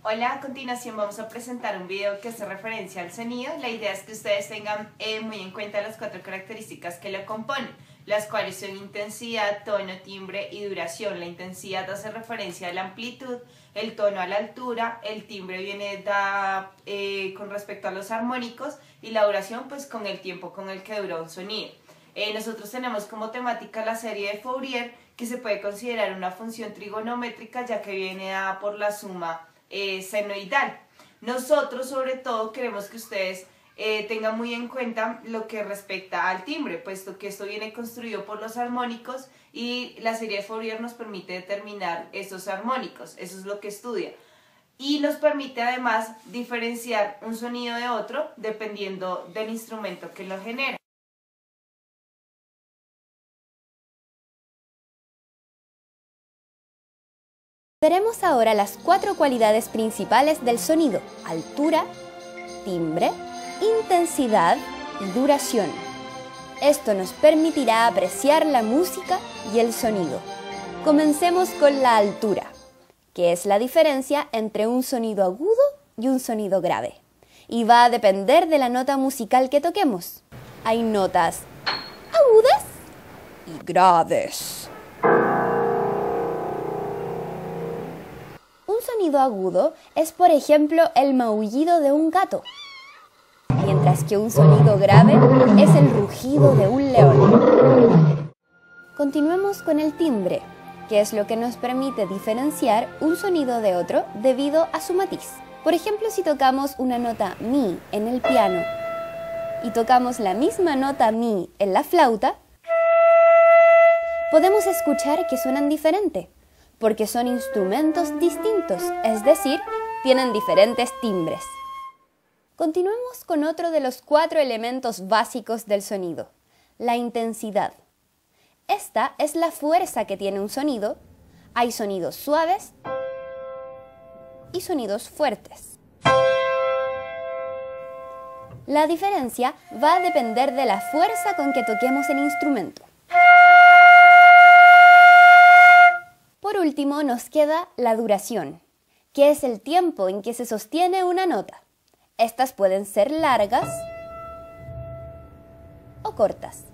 Hola, a continuación vamos a presentar un video que hace referencia al sonido. La idea es que ustedes tengan muy en cuenta las 4 características que lo componen, las cuales son intensidad, tono, timbre y duración. La intensidad hace referencia a la amplitud, el tono a la altura, el timbre viene con respecto a los armónicos y la duración pues con el tiempo con el que dura un sonido. Nosotros tenemos como temática la serie de Fourier, que se puede considerar una función trigonométrica ya que viene dada por la suma senoidal. Nosotros sobre todo queremos que ustedes tengan muy en cuenta lo que respecta al timbre, puesto que esto viene construido por los armónicos y la serie de Fourier nos permite determinar esos armónicos, eso es lo que estudia. Y nos permite además diferenciar un sonido de otro dependiendo del instrumento que lo genera. Veremos ahora las 4 cualidades principales del sonido: altura, timbre, intensidad y duración. Esto nos permitirá apreciar la música y el sonido. Comencemos con la altura, que es la diferencia entre un sonido agudo y un sonido grave, y va a depender de la nota musical que toquemos. Hay notas agudas y graves. Un sonido agudo es, por ejemplo, el maullido de un gato, mientras que un sonido grave es el rugido de un león. Continuemos con el timbre, que es lo que nos permite diferenciar un sonido de otro debido a su matiz. Por ejemplo, si tocamos una nota mi en el piano y tocamos la misma nota mi en la flauta, podemos escuchar que suenan diferente, porque son instrumentos distintos, es decir, tienen diferentes timbres. Continuemos con otro de los 4 elementos básicos del sonido, la intensidad. Esta es la fuerza que tiene un sonido. Hay sonidos suaves y sonidos fuertes. La diferencia va a depender de la fuerza con que toquemos el instrumento. Por último, nos queda la duración, que es el tiempo en que se sostiene una nota. Estas pueden ser largas o cortas.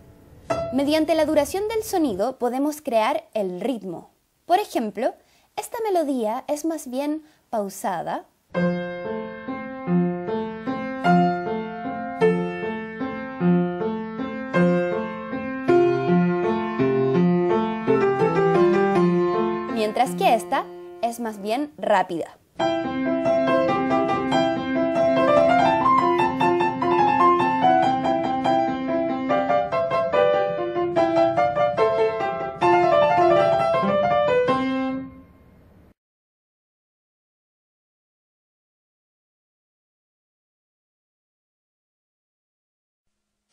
Mediante la duración del sonido podemos crear el ritmo. Por ejemplo, esta melodía es más bien pausada mientras que esta es más bien rápida.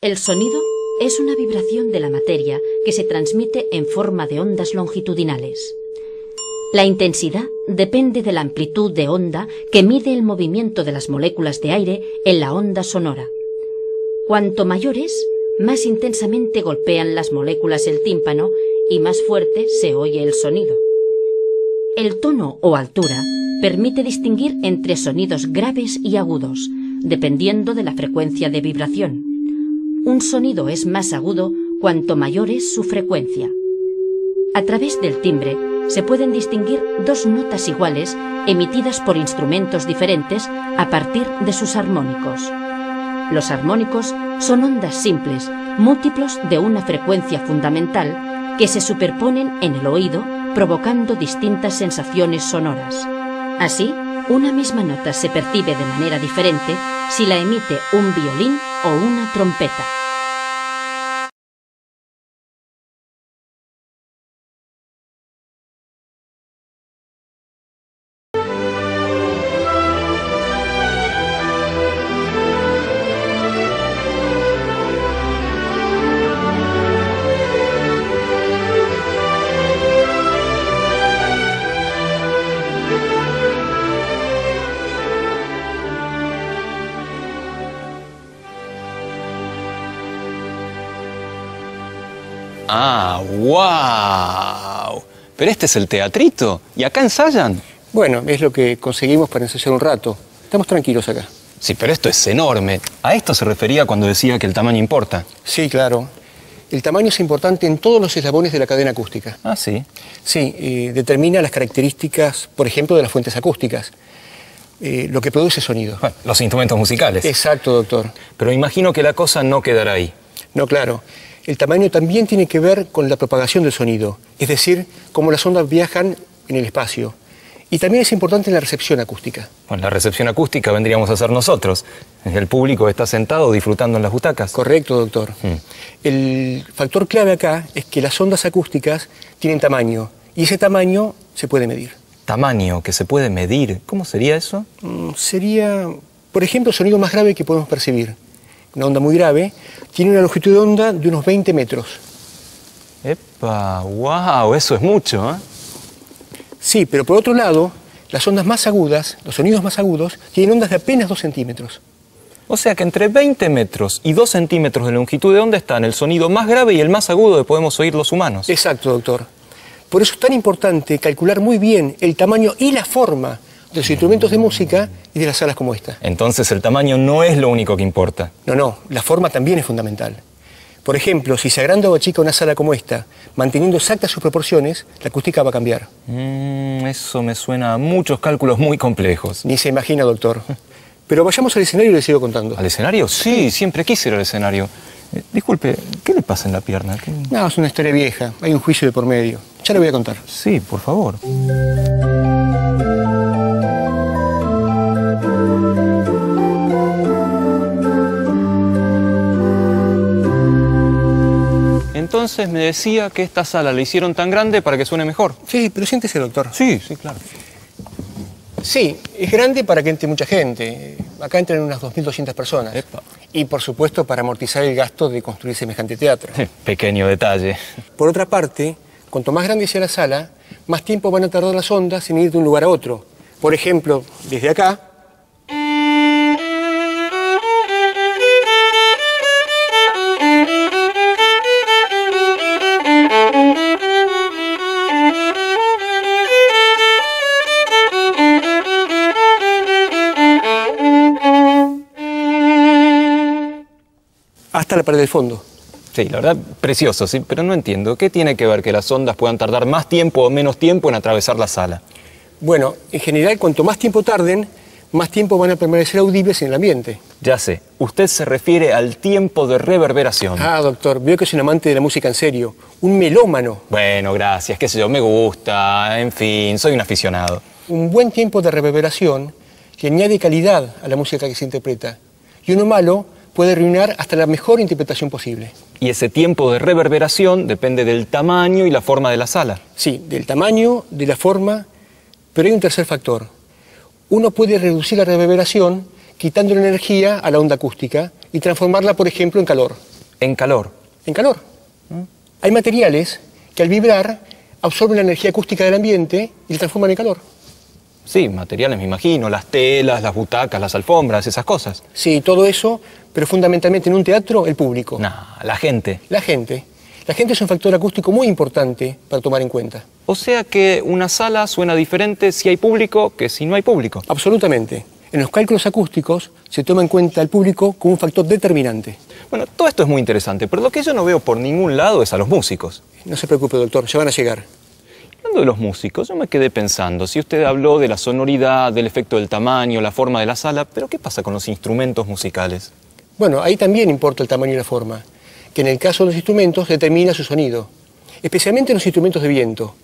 El sonido es una vibración de la materia que se transmite en forma de ondas longitudinales. La intensidad depende de la amplitud de onda que mide el movimiento de las moléculas de aire en la onda sonora. Cuanto mayor es, más intensamente golpean las moléculas el tímpano y más fuerte se oye el sonido. El tono o altura permite distinguir entre sonidos graves y agudos, dependiendo de la frecuencia de vibración. Un sonido es más agudo cuanto mayor es su frecuencia. A través del timbre se pueden distinguir 2 notas iguales emitidas por instrumentos diferentes a partir de sus armónicos. Los armónicos son ondas simples, múltiplos de una frecuencia fundamental, que se superponen en el oído, provocando distintas sensaciones sonoras. Así, una misma nota se percibe de manera diferente si la emite un violín o una trompeta. ¡Ah, wow! Pero este es el teatrito. ¿Y acá ensayan? Bueno, es lo que conseguimos para ensayar un rato. Estamos tranquilos acá. Sí, pero esto es enorme. A esto se refería cuando decía que el tamaño importa. Sí, claro. El tamaño es importante en todos los eslabones de la cadena acústica. Ah, sí. Sí, determina las características, por ejemplo, de las fuentes acústicas. Lo que produce sonido. Bueno, los instrumentos musicales. Exacto, doctor. Pero imagino que la cosa no quedará ahí. No, claro. El tamaño también tiene que ver con la propagación del sonido, es decir, cómo las ondas viajan en el espacio. Y también es importante en la recepción acústica. Bueno, la recepción acústica vendríamos a ser nosotros. El público está sentado disfrutando en las butacas. Correcto, doctor. El factor clave acá es que las ondas acústicas tienen tamaño, y ese tamaño se puede medir. Tamaño que se puede medir. ¿Cómo sería eso? Sería, por ejemplo, el sonido más grave que podemos percibir. Una onda muy grave tiene una longitud de onda de unos 20 metros. ¡Epa! ¡Wow! Eso es mucho, ¿eh? Sí, pero por otro lado, las ondas más agudas, los sonidos más agudos, tienen ondas de apenas 2 centímetros. O sea que entre 20 metros y 2 centímetros de longitud de onda están el sonido más grave y el más agudo que podemos oír los humanos. Exacto, doctor. Por eso es tan importante calcular muy bien el tamaño y la forma de los instrumentos de música y de las salas como esta. Entonces el tamaño no es lo único que importa. No, la forma también es fundamental. Por ejemplo, si se agranda o achica una sala como esta, manteniendo exactas sus proporciones, la acústica va a cambiar. Eso me suena a muchos cálculos muy complejos. Ni se imagina, doctor. Pero vayamos al escenario y le sigo contando. ¿Al escenario? Sí, siempre quise ir al escenario. Disculpe, ¿qué le pasa en la pierna? No, es una historia vieja. Hay un juicio de por medio. Ya le voy a contar. Sí, por favor. Entonces me decía que esta sala la hicieron tan grande para que suene mejor. Sí, pero siéntese, doctor. Sí, claro. Sí, es grande para que entre mucha gente. Acá entran unas 2.200 personas. Epa. Y, por supuesto, para amortizar el gasto de construir semejante teatro. Pequeño detalle. Por otra parte, cuanto más grande sea la sala, más tiempo van a tardar las ondas en ir de un lugar a otro. Por ejemplo, desde acá... hasta la pared del fondo. Sí, la verdad, precioso, sí, pero no entiendo. ¿Qué tiene que ver que las ondas puedan tardar más tiempo o menos tiempo en atravesar la sala? Bueno, en general, cuanto más tiempo tarden, más tiempo van a permanecer audibles en el ambiente. Ya sé, usted se refiere al tiempo de reverberación. Ah, doctor, veo que es un amante de la música en serio, un melómano. Bueno, gracias, qué sé yo, me gusta, en fin, soy un aficionado. Un buen tiempo de reverberación que añade calidad a la música que se interpreta. Y uno malo puede arruinar hasta la mejor interpretación posible. Y ese tiempo de reverberación depende del tamaño y la forma de la sala. Sí, del tamaño, de la forma, pero hay un tercer factor. Uno puede reducir la reverberación quitando la energía a la onda acústica y transformarla, por ejemplo, en calor. En calor. En calor. Hay materiales que al vibrar absorben la energía acústica del ambiente y la transforman en calor. Sí, materiales me imagino, las telas, las butacas, las alfombras, esas cosas. Sí, todo eso, pero fundamentalmente en un teatro, el público. No, la gente. La gente. La gente es un factor acústico muy importante para tomar en cuenta. O sea que una sala suena diferente si hay público que si no hay público. Absolutamente. En los cálculos acústicos se toma en cuenta el público como un factor determinante. Bueno, todo esto es muy interesante, pero lo que yo no veo por ningún lado es a los músicos. No se preocupe, doctor, ya van a llegar. Hablando de los músicos, yo me quedé pensando, si usted habló de la sonoridad, del efecto del tamaño, la forma de la sala, pero ¿qué pasa con los instrumentos musicales? Bueno, ahí también importa el tamaño y la forma, que en el caso de los instrumentos determina su sonido, especialmente los instrumentos de viento,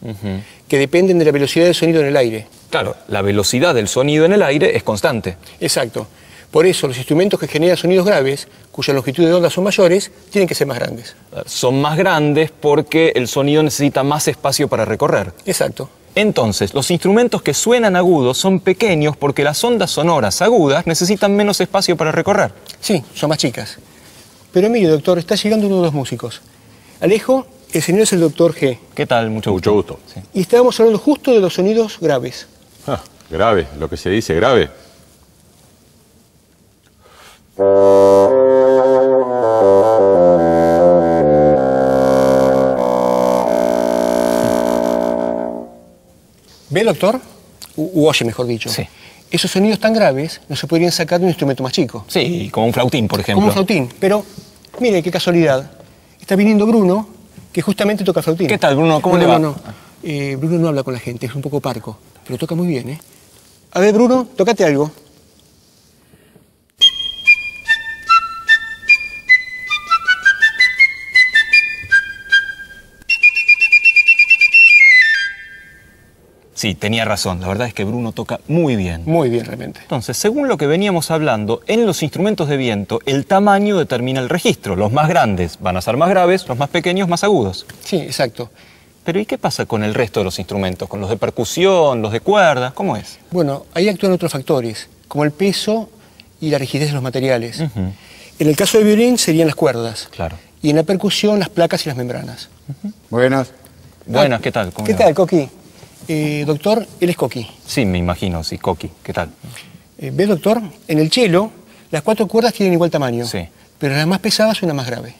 que dependen de la velocidad del sonido en el aire. Claro, la velocidad del sonido en el aire es constante. Exacto. Por eso los instrumentos que generan sonidos graves, cuya longitud de onda son mayores, tienen que ser más grandes. Son más grandes porque el sonido necesita más espacio para recorrer. Exacto. Entonces, los instrumentos que suenan agudos son pequeños porque las ondas sonoras agudas necesitan menos espacio para recorrer. Sí, son más chicas. Pero mire, doctor, está llegando uno de los músicos. Alejo, el señor es el doctor G. ¿Qué tal? Mucho gusto. Mucho gusto. Sí. Y estábamos hablando justo de los sonidos graves. Grave, lo que se dice grave. ¿Ve, doctor? u oye, mejor dicho. Sí. Esos sonidos tan graves no se podrían sacar de un instrumento más chico. Sí, como un flautín, por ejemplo. Como un flautín. Pero, mire, qué casualidad. Está viniendo Bruno, que justamente toca flautín. ¿Qué tal, Bruno? ¿Cómo le va? Bruno no habla con la gente, es un poco parco, pero toca muy bien, ¿eh? A ver, Bruno, tócate algo. Sí, tenía razón. La verdad es que Bruno toca muy bien. Muy bien, realmente. Entonces, según lo que veníamos hablando, en los instrumentos de viento, el tamaño determina el registro. Los más grandes van a ser más graves, los más pequeños más agudos. Sí, exacto. Pero ¿y qué pasa con el resto de los instrumentos? ¿Con los de percusión, los de cuerdas? ¿Cómo es? Bueno, ahí actúan otros factores, como el peso y la rigidez de los materiales. En el caso de violín serían las cuerdas. Claro. Y en la percusión, las placas y las membranas. Buenas. Buenas, ¿qué tal? ¿Cómo ¿Qué le va? tal, Coqui? Doctor, él es Coqui. Sí, me imagino, sí, Coqui. ¿Qué tal? ¿Ves, doctor? En el cello, las 4 cuerdas tienen igual tamaño. Sí. Pero las más pesadas suenan más grave.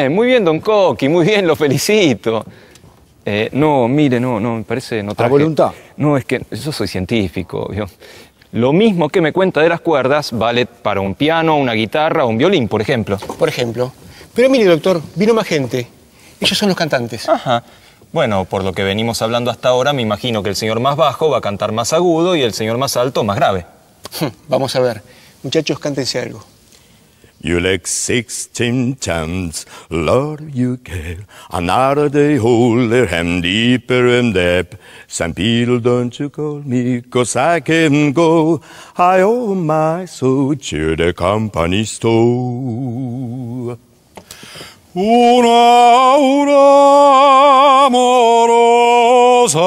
Muy bien, don Coqui, muy bien, lo felicito. No, mire, no, me parece, no traje... ¿A voluntad? No, es que yo soy científico, ¿vio? Lo mismo que me cuenta de las cuerdas vale para un piano, una guitarra o un violín, por ejemplo. Por ejemplo. Pero mire, doctor, vino más gente. Ellos son los cantantes. Ajá. Bueno, por lo que venimos hablando hasta ahora, me imagino que el señor más bajo va a cantar más agudo y el señor más alto más grave. Vamos a ver. Muchachos, cántense algo. You like 16 times, Lord, you care. Another day older and deeper in depth. St. Peter, don't you call me, 'cause I can go. I owe my soul to the company store. Una amorosa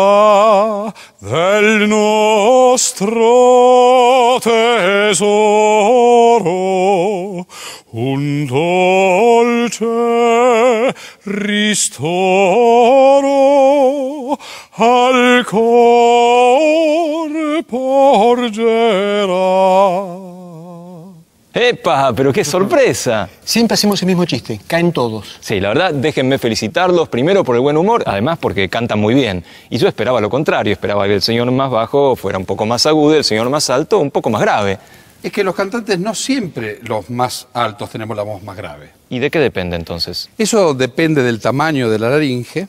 del nostro tesoro, un dolce ristoro al cor porgerà. ¡Epa! ¡Pero qué sorpresa! Siempre hacemos el mismo chiste. Caen todos. Sí, la verdad, déjenme felicitarlos primero por el buen humor, además porque cantan muy bien. Y yo esperaba lo contrario, esperaba que el señor más bajo fuera un poco más agudo y el señor más alto un poco más grave. Es que los cantantes no siempre los más altos tenemos la voz más grave. ¿Y de qué depende entonces? Eso depende del tamaño de la laringe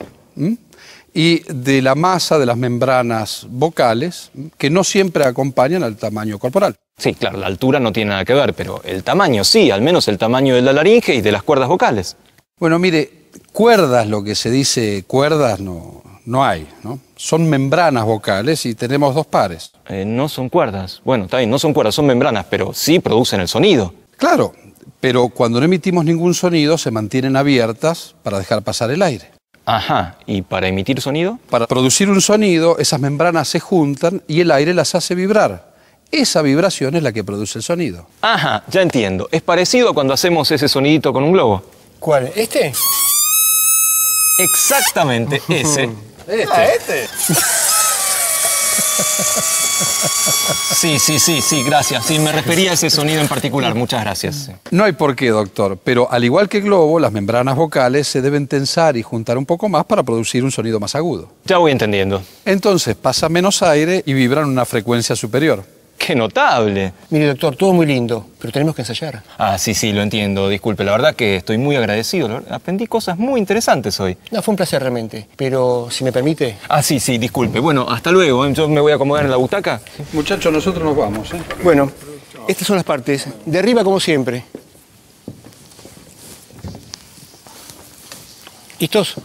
y de la masa de las membranas vocales, que no siempre acompañan al tamaño corporal. Sí, claro, la altura no tiene nada que ver, pero el tamaño sí, al menos el tamaño de la laringe y de las cuerdas vocales. Bueno, mire, cuerdas, lo que se dice cuerdas, no hay, ¿no? Son membranas vocales y tenemos 2 pares. No son cuerdas. Bueno, está bien, no son cuerdas, son membranas, pero sí producen el sonido. Claro, pero cuando no emitimos ningún sonido se mantienen abiertas para dejar pasar el aire. Ajá, ¿y para emitir sonido? Para producir un sonido, esas membranas se juntan y el aire las hace vibrar. Esa vibración es la que produce el sonido. Ajá, ya entiendo. Es parecido a cuando hacemos ese sonidito con un globo. ¿Cuál? ¿Este? Exactamente, ese. ¿Este? Sí, gracias. Sí, me refería a ese sonido en particular. Muchas gracias. Sí. No hay por qué, doctor, pero al igual que el globo, las membranas vocales se deben tensar y juntar un poco más para producir un sonido más agudo. Ya voy entendiendo. Entonces pasa menos aire y vibran a una frecuencia superior. ¡Qué notable! Mire, doctor, todo muy lindo, pero tenemos que ensayar. Ah, sí, lo entiendo. Disculpe, la verdad que estoy muy agradecido. Aprendí cosas muy interesantes hoy. No, fue un placer realmente, pero si me permite... Ah, sí, disculpe. Bueno, hasta luego. Yo me voy a acomodar en la butaca. Muchachos, nosotros nos vamos, ¿eh? Bueno, estas son las partes. De arriba, como siempre. ¿Listos?